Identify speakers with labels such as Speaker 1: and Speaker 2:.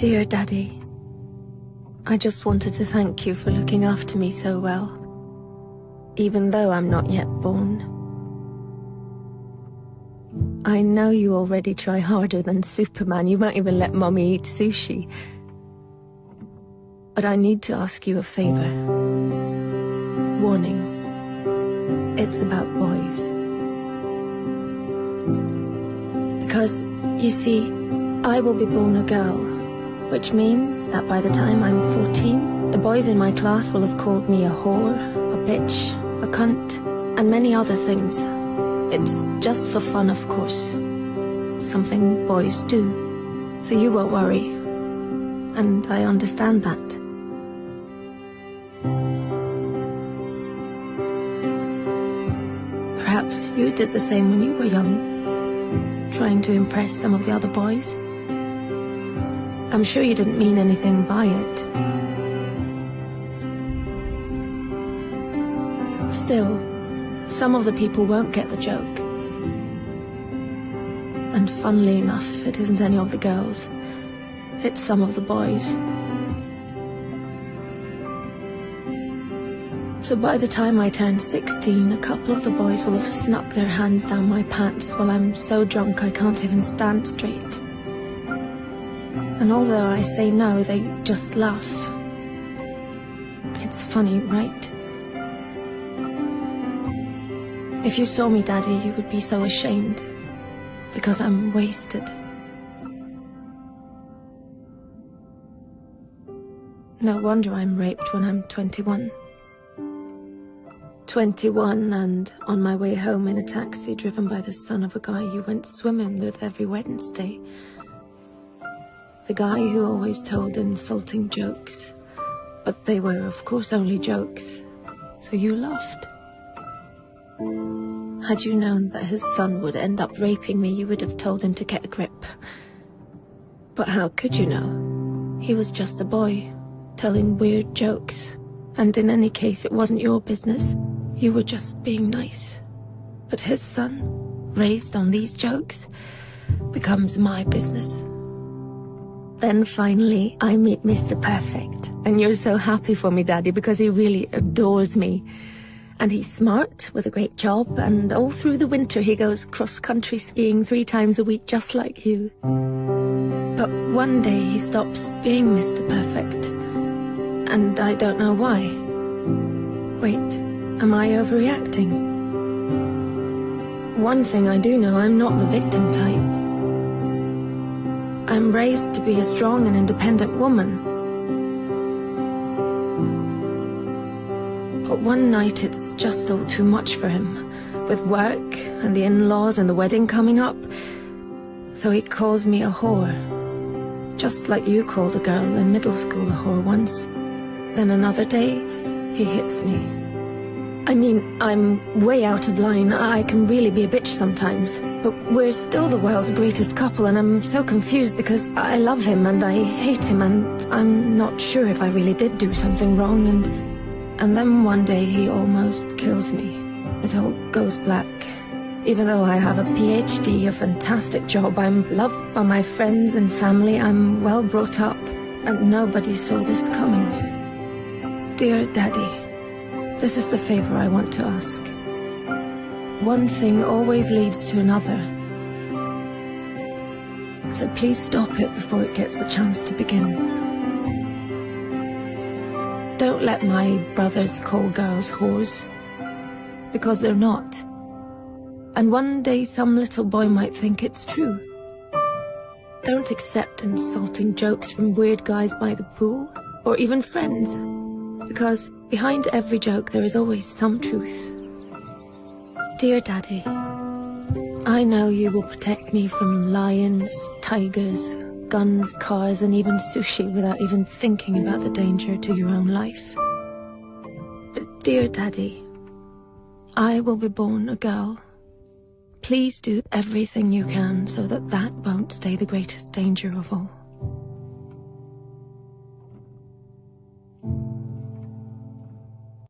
Speaker 1: Dear Daddy, I just wanted to thank you for looking after me so well, even though I'm not yet born. I know you already try harder than Superman. You won't even let Mommy eat sushi. But I need to ask you a favor. Warning. It's about boys. Because, you see, I will be born a girl, which means that by the time I'm 14, the boys in my class will have called me a whore, a bitch, a cunt, and many other things. It's just for fun, of course. Something boys do. So you won't worry. And I understand that. Perhaps you did the same when you were young, trying to impress some of the other boys. I'm sure you didn't mean anything by it. Still, some of the people won't get the joke. And funnily enough, it isn't any of the girls. It's some of the boys. So by the time I turn 16, a couple of the boys will have snuck their hands down my pants while I'm so drunk I can't even stand straight. And although I say no, they just laugh. It's funny, right? If you saw me, Daddy, you would be so ashamed. Because I'm wasted. No wonder I'm raped when I'm 21. 21 and on my way home in a taxi driven by the son of a guy you went swimming with every Wednesday. The guy who always told insulting jokes. But they were, of course, only jokes. So you laughed. Had you known that his son would end up raping me, you would have told him to get a grip. But how could you know? He was just a boy, telling weird jokes. And in any case, it wasn't your business. You were just being nice. But his son, raised on these jokes, becomes my business. Then finally, I meet Mr. Perfect. And you're so happy for me, Daddy, because he really adores me. And he's smart, with a great job, and all through the winter he goes cross-country skiing 3 times a week, just like you. But one day he stops being Mr. Perfect. And I don't know why. Wait, am I overreacting? One thing I do know, I'm not the victim type. I'm raised to be a strong and independent woman. But one night it's just all too much for him, with work and the in-laws and the wedding coming up. So he calls me a whore. Just like you called a girl in middle school a whore once. Then another day, he hits me. I mean, I'm way out of line. I can really be a bitch sometimes. But we're still the world's greatest couple, and I'm so confused because I love him and I hate him, and I'm not sure if I really did do something wrong, and then one day he almost kills me. It all goes black. Even though I have a PhD, a fantastic job, I'm loved by my friends and family, I'm well brought up, and nobody saw this coming. Dear Daddy, this is the favor I want to ask. One thing always leads to another. So please stop it before it gets the chance to begin. Don't let my brothers call girls whores. Because they're not. And one day some little boy might think it's true. Don't accept insulting jokes from weird guys by the pool, or even friends. Because behind every joke there is always some truth. Dear Daddy, I know you will protect me from lions, tigers, guns, cars, and even sushi without even thinking about the danger to your own life. But dear Daddy, I will be born a girl. Please do everything you can so that that won't stay the greatest danger of all.